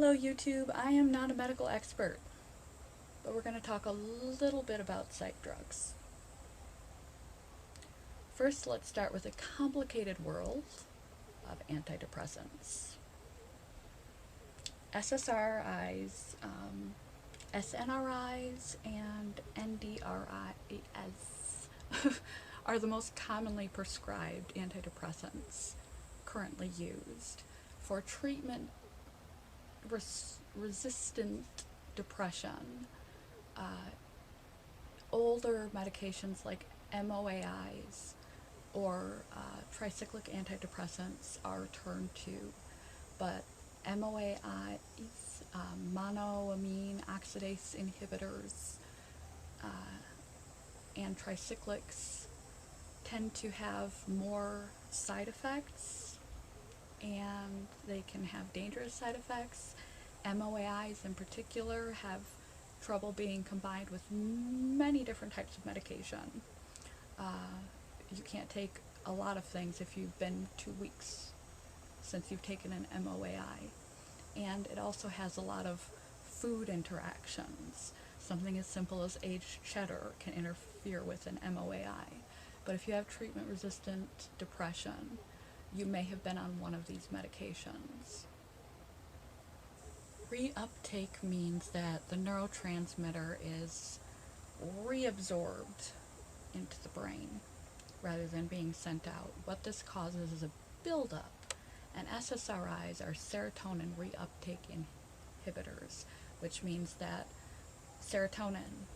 Hello YouTube, I am not a medical expert, but we're going to talk a little bit about psych drugs. First, let's start with a complicated world of antidepressants. SSRIs, SNRIs, and NDRIs are the most commonly prescribed antidepressants currently used for treatment resistant depression. Older medications like MOAIs or tricyclic antidepressants are turned to, but MOAIs, monoamine oxidase inhibitors, and tricyclics tend to have more side effects, and they can have dangerous side effects. MOAIs in particular have trouble being combined with many different types of medication. You can't take a lot of things if you've been 2 weeks since you've taken an MOAI. And it also has a lot of food interactions. Something as simple as aged cheddar can interfere with an MOAI. But if you have treatment-resistant depression, you may have been on one of these medications. Reuptake means that the neurotransmitter is reabsorbed into the brain rather than being sent out. What this causes is a buildup, and SSRIs are serotonin reuptake inhibitors, which means that serotonin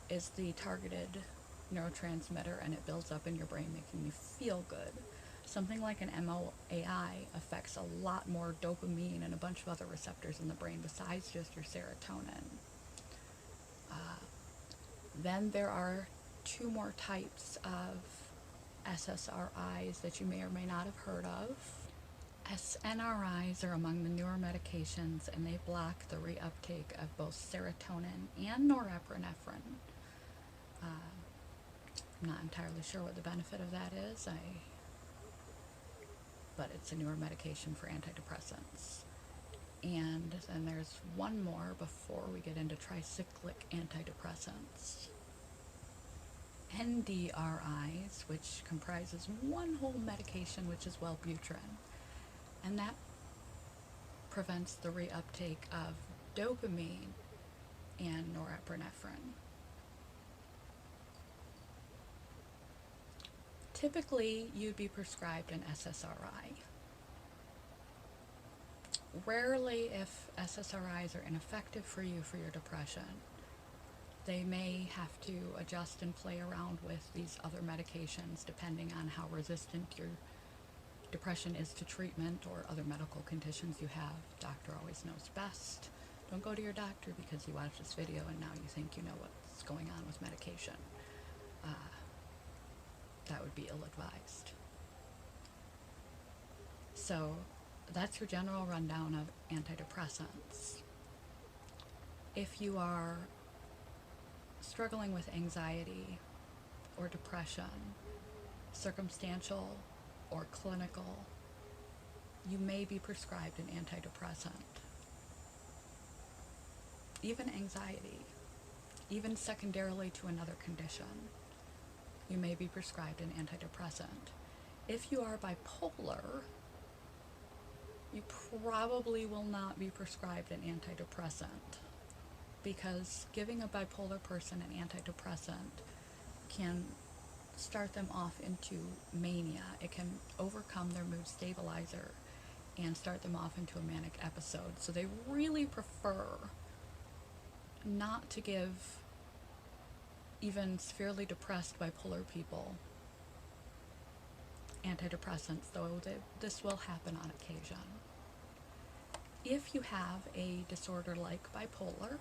is the targeted neurotransmitter and it builds up in your brain, making you feel good. Something like an MOAI affects a lot more dopamine and a bunch of other receptors in the brain besides just your serotonin. Then there are two more types of SSRIs that you may or may not have heard of. SNRIs are among the newer medications, and they block the reuptake of both serotonin and norepinephrine. I'm not entirely sure what the benefit of that is, but it's a newer medication for antidepressants. And then there's one more before we get into tricyclic antidepressants. NDRIs, which comprises one whole medication, which is Wellbutrin, and that prevents the reuptake of dopamine and norepinephrine. Typically, you'd be prescribed an SSRI. Rarely, if SSRIs are ineffective for you for your depression, they may have to adjust and play around with these other medications depending on how resistant your depression is to treatment or other medical conditions you have. Doctor always knows best. Don't go to your doctor because you watched this video and now you think you know what's going on with medication. That would be ill-advised. So that's your general rundown of antidepressants. If you are struggling with anxiety or depression, circumstantial or clinical, you may be prescribed an antidepressant. Even anxiety, even secondarily to another condition, you may be prescribed an antidepressant. If you are bipolar, you probably will not be prescribed an antidepressant, because giving a bipolar person an antidepressant can start them off into mania. It can overcome their mood stabilizer and start them off into a manic episode. So they really prefer not to give even severely depressed bipolar people antidepressants, though this will happen on occasion. If you have a disorder like bipolar,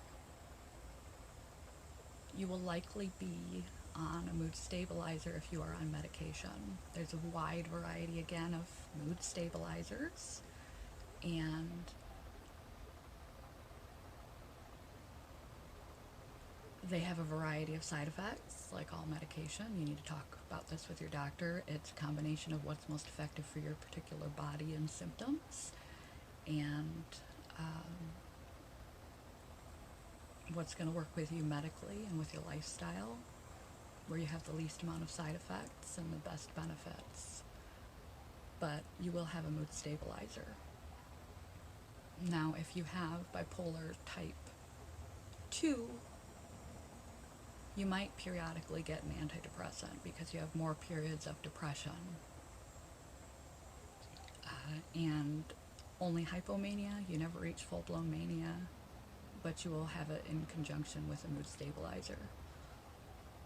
you will likely be on a mood stabilizer if you are on medication. There's a wide variety, again, of mood stabilizers, and they have a variety of side effects, like all medication. You need to talk about this with your doctor. It's a combination of what's most effective for your particular body and symptoms, and what's going to work with you medically and with your lifestyle, where you have the least amount of side effects and the best benefits. But you will have a mood stabilizer. Now, if you have bipolar type 2, you might periodically get an antidepressant because you have more periods of depression. And only hypomania, you never reach full-blown mania, but you will have it in conjunction with a mood stabilizer.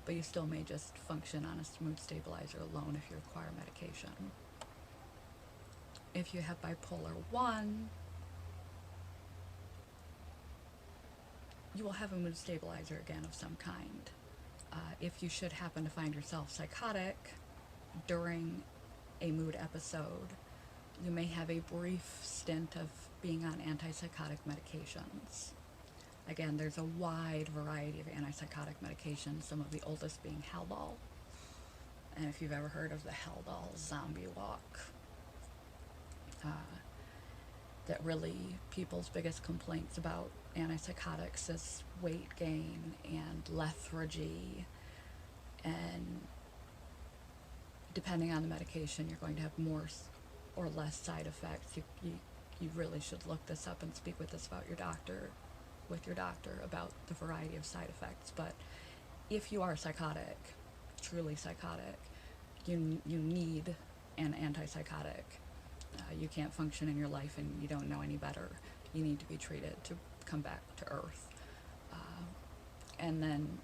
But you still may just function on a mood stabilizer alone if you require medication. If you have bipolar 1, you will have a mood stabilizer again of some kind. If you should happen to find yourself psychotic during a mood episode, you may have a brief stint of being on antipsychotic medications. Again, there's a wide variety of antipsychotic medications, some of the oldest being Haldol. And if you've ever heard of the Haldol zombie walk, that really people's biggest complaints about antipsychotics is weight gain and lethargy, and depending on the medication, you're going to have more or less side effects. You really should look this up and speak with your doctor about the variety of side effects. But if you are psychotic, truly psychotic, you need an antipsychotic. You can't function in your life and you don't know any better. You need to be treated to come back to earth. And then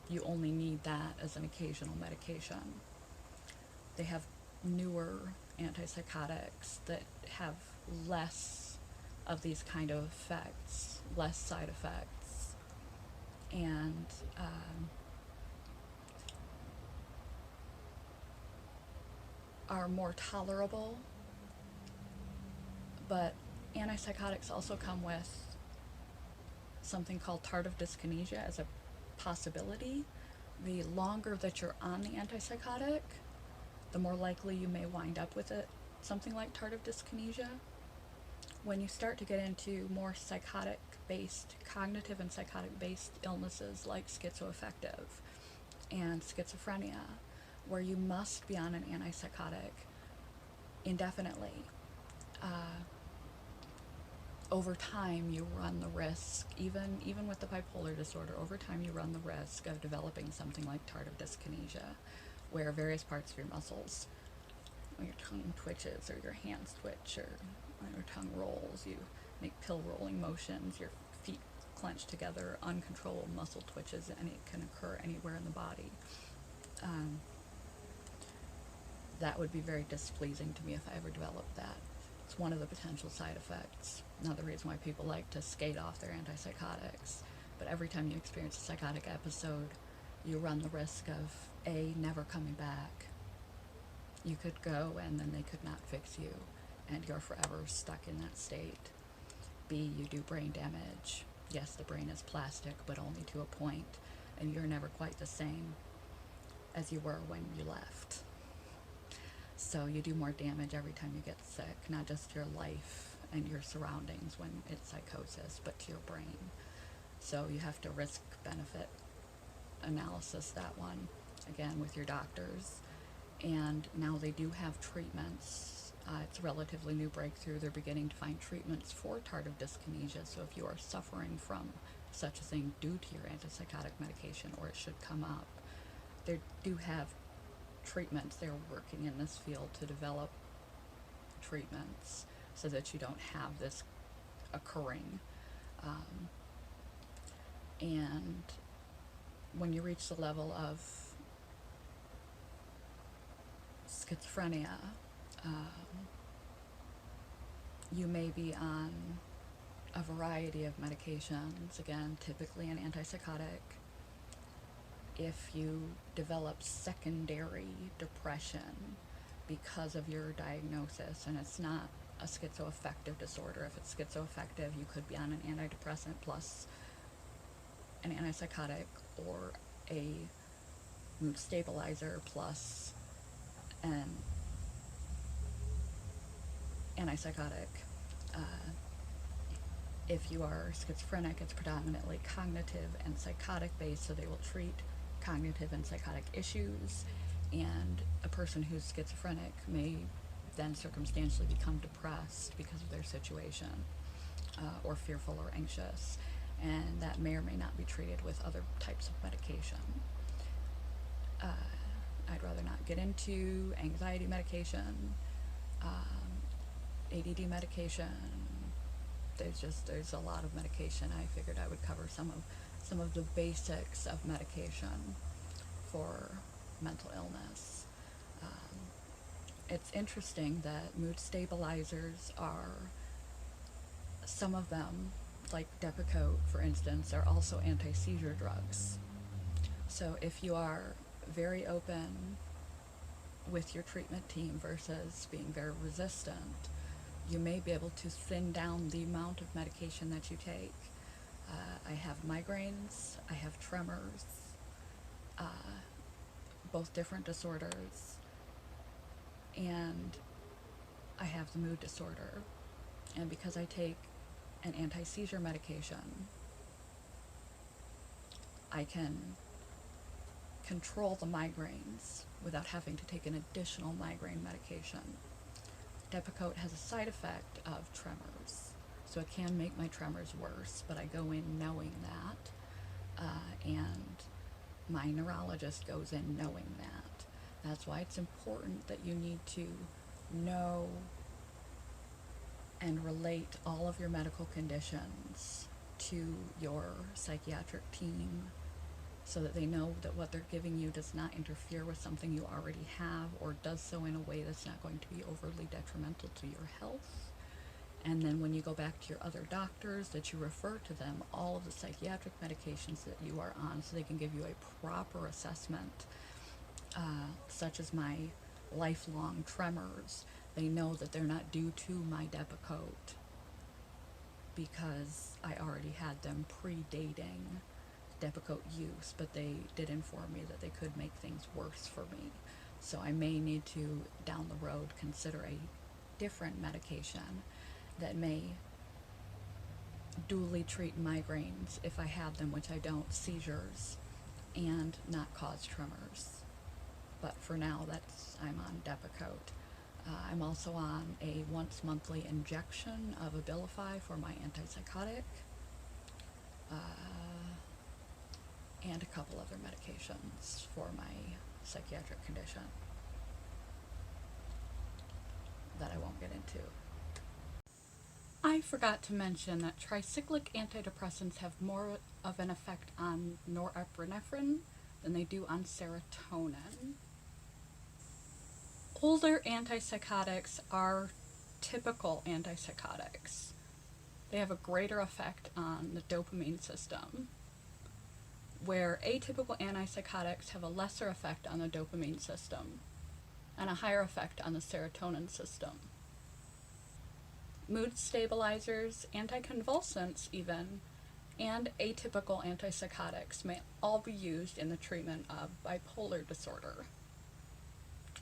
you only need that as an occasional medication. They have newer antipsychotics that have less of these kind of effects, less side effects, and are more tolerable. But antipsychotics also come with something called tardive dyskinesia as a possibility. The longer that you're on the antipsychotic, the more likely you may wind up with it, something like tardive dyskinesia. When you start to get into more psychotic-based, cognitive and psychotic-based illnesses like schizoaffective and schizophrenia, where you must be on an antipsychotic indefinitely, over time you run the risk, even with the bipolar disorder, over time you run the risk of developing something like tardive dyskinesia, where various parts of your muscles, your tongue twitches or your hands twitch or your tongue rolls, you make pill rolling motions, your feet clench together, uncontrollable muscle twitches, and it can occur anywhere in the body. That would be very displeasing to me if I ever developed that. It's one of the potential side effects. Another reason why people like to skate off their antipsychotics. But every time you experience a psychotic episode, you run the risk of A, never coming back. You could go and then they could not fix you, and you're forever stuck in that state. B, you do brain damage. Yes, the brain is plastic, but only to a point, and you're never quite the same as you were when you left. So you do more damage every time you get sick, not just to your life and your surroundings when it's psychosis, but to your brain. So you have to risk-benefit analysis that one, again, with your doctors. And now they do have treatments. It's a relatively new breakthrough. They're beginning to find treatments for tardive dyskinesia. So if you are suffering from such a thing due to your antipsychotic medication, or it should come up, they do have treatments. They're working in this field to develop treatments so that you don't have this occurring. And when you reach the level of schizophrenia, you may be on a variety of medications, again, typically an antipsychotic. If you develop secondary depression because of your diagnosis, and it's not a schizoaffective disorder. If it's schizoaffective, you could be on an antidepressant plus an antipsychotic, or a mood stabilizer plus an antipsychotic. If you are schizophrenic, it's predominantly cognitive and psychotic based, so they will treat cognitive and psychotic issues. And a person who's schizophrenic may then circumstantially become depressed because of their situation, or fearful or anxious, and that may or may not be treated with other types of medication. I'd rather not get into anxiety medication, ADD medication. There's a lot of medication. I figured I would cover some of the basics of medication for mental illness. It's interesting that mood stabilizers are, some of them, like Depakote, for instance, are also anti-seizure drugs. So if you are very open with your treatment team versus being very resistant, you may be able to thin down the amount of medication that you take. I have migraines, I have tremors, both different disorders, and I have the mood disorder. And because I take an anti-seizure medication, I can control the migraines without having to take an additional migraine medication. Depakote has a side effect of tremors, so it can make my tremors worse, but I go in knowing that, and my neurologist goes in knowing that. That's why it's important that you need to know and relate all of your medical conditions to your psychiatric team, so that they know that what they're giving you does not interfere with something you already have, or does so in a way that's not going to be overly detrimental to your health. And then when you go back to your other doctors, that you refer to them all of the psychiatric medications that you are on, so they can give you a proper assessment, such as my lifelong tremors. They know that they're not due to my Depakote, because I already had them predating Depakote use, but they did inform me that they could make things worse for me. So I may need to, down the road, consider a different medication that may duly treat migraines, if I have them, which I don't, seizures, and not cause tremors. But for now, I'm on Depakote. I'm also on a once monthly injection of Abilify for my antipsychotic, and a couple other medications for my psychiatric condition that I won't get into. I forgot to mention that tricyclic antidepressants have more of an effect on norepinephrine than they do on serotonin. Older antipsychotics are typical antipsychotics. They have a greater effect on the dopamine system, where atypical antipsychotics have a lesser effect on the dopamine system and a higher effect on the serotonin system. Mood stabilizers, anticonvulsants even, and atypical antipsychotics may all be used in the treatment of bipolar disorder.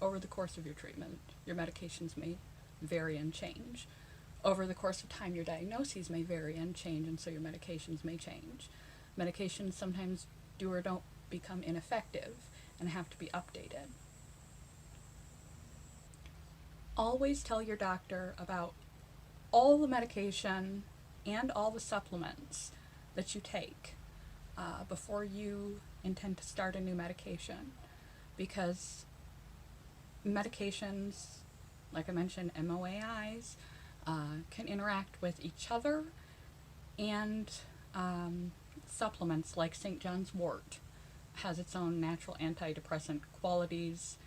Over the course of your treatment, your medications may vary and change. Over the course of time, your diagnoses may vary and change, and so your medications may change. Medications sometimes do or don't become ineffective and have to be updated. Always tell your doctor about all the medication and all the supplements that you take before you intend to start a new medication, because medications, like I mentioned, MOAIs, can interact with each other, and supplements like St. John's wort has its own natural antidepressant qualities,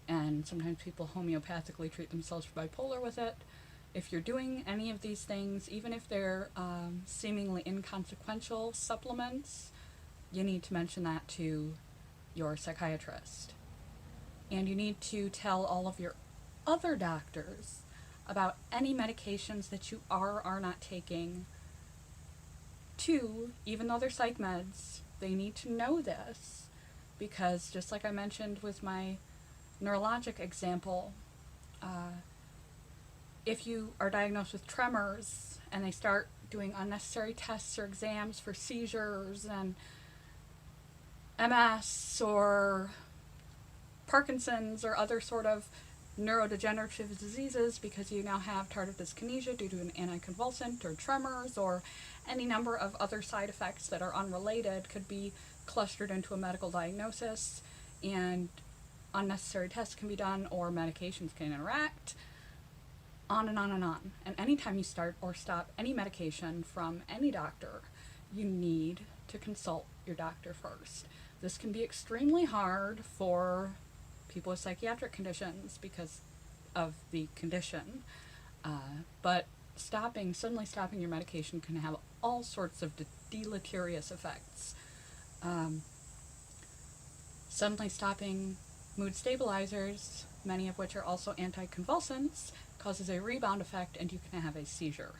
and sometimes people homeopathically treat themselves for bipolar with it. If you're doing any of these things, even if they're seemingly inconsequential supplements, you need to mention that to your psychiatrist. And you need to tell all of your other doctors about any medications that you are or are not taking too, even though they're psych meds. They need to know this, because just like I mentioned with my neurologic example, if you are diagnosed with tremors and they start doing unnecessary tests or exams for seizures and MS or Parkinson's or other sort of neurodegenerative diseases because you now have tardive dyskinesia due to an anticonvulsant or tremors or any number of other side effects that are unrelated, could be clustered into a medical diagnosis, and unnecessary tests can be done or medications can interact, on and on and on. And anytime you start or stop any medication from any doctor, you need to consult your doctor first. This can be extremely hard for people with psychiatric conditions because of the condition, but suddenly stopping your medication can have all sorts of deleterious effects. Suddenly stopping mood stabilizers, many of which are also anticonvulsants, causes a rebound effect and you can have a seizure.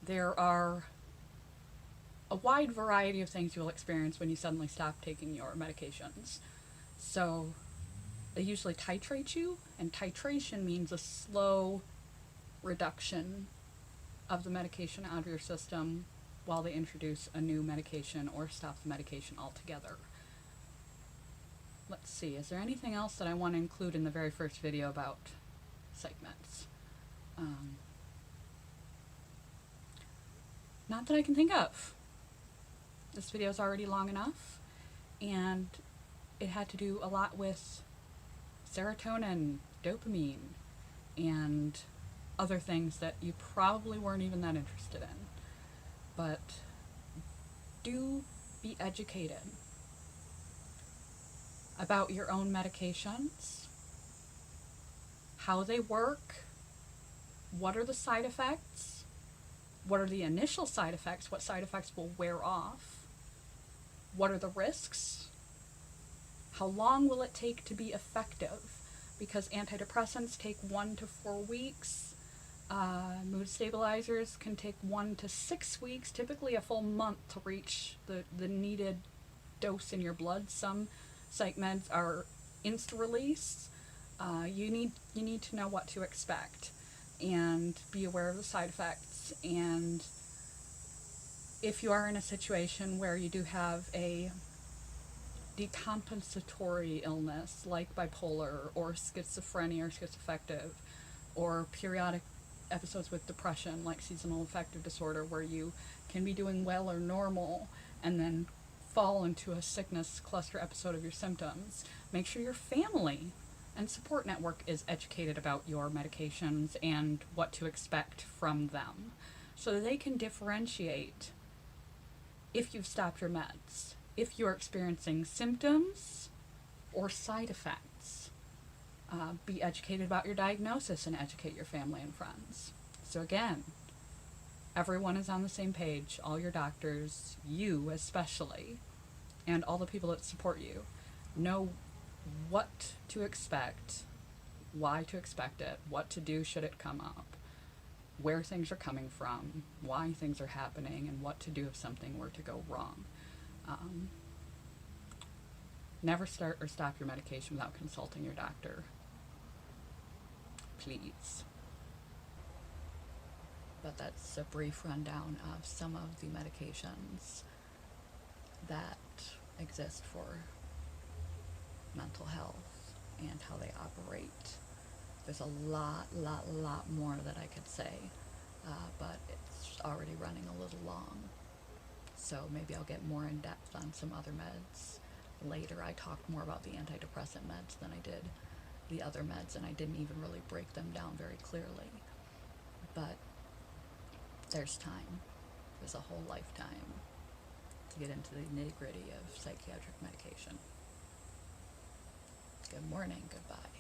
There are a wide variety of things you'll experience when you suddenly stop taking your medications. So they usually titrate you, and titration means a slow reduction of the medication out of your system while they introduce a new medication or stop the medication altogether. Let's see, is there anything else that I want to include in the very first video about psych meds? Not that I can think of. This video is already long enough, and it had to do a lot with serotonin, dopamine, and other things that you probably weren't even that interested in. But do be educated about your own medications, how they work, what are the side effects, what are the initial side effects, what side effects will wear off, what are the risks, how long will it take to be effective, because antidepressants take 1 to 4 weeks, mood stabilizers can take 1 to 6 weeks, typically a full month to reach the needed dose in your blood. Some psych meds are insta-release. You need to know what to expect and be aware of the side effects. And if you are in a situation where you do have a decompensatory illness like bipolar or schizophrenia or schizoaffective, or periodic episodes with depression like seasonal affective disorder, where you can be doing well or normal and then fall into a sickness cluster episode of your symptoms, make sure your family and support network is educated about your medications and what to expect from them, so that they can differentiate if you've stopped your meds, if you're experiencing symptoms or side effects. Be educated about your diagnosis and educate your family and friends. So again, everyone is on the same page, all your doctors, you especially, and all the people that support you know what to expect, why to expect it, what to do should it come up, where things are coming from, why things are happening, and what to do if something were to go wrong. Never start or stop your medication without consulting your doctor. Please. But that's a brief rundown of some of the medications that exist for mental health and how they operate. There's a lot more that I could say, but it's already running a little long. So maybe I'll get more in depth on some other meds later. I talked more about the antidepressant meds than I did the other meds, and I didn't even really break them down very clearly. But there's time. There's a whole lifetime to get into the nitty-gritty of psychiatric medication. Good morning, goodbye.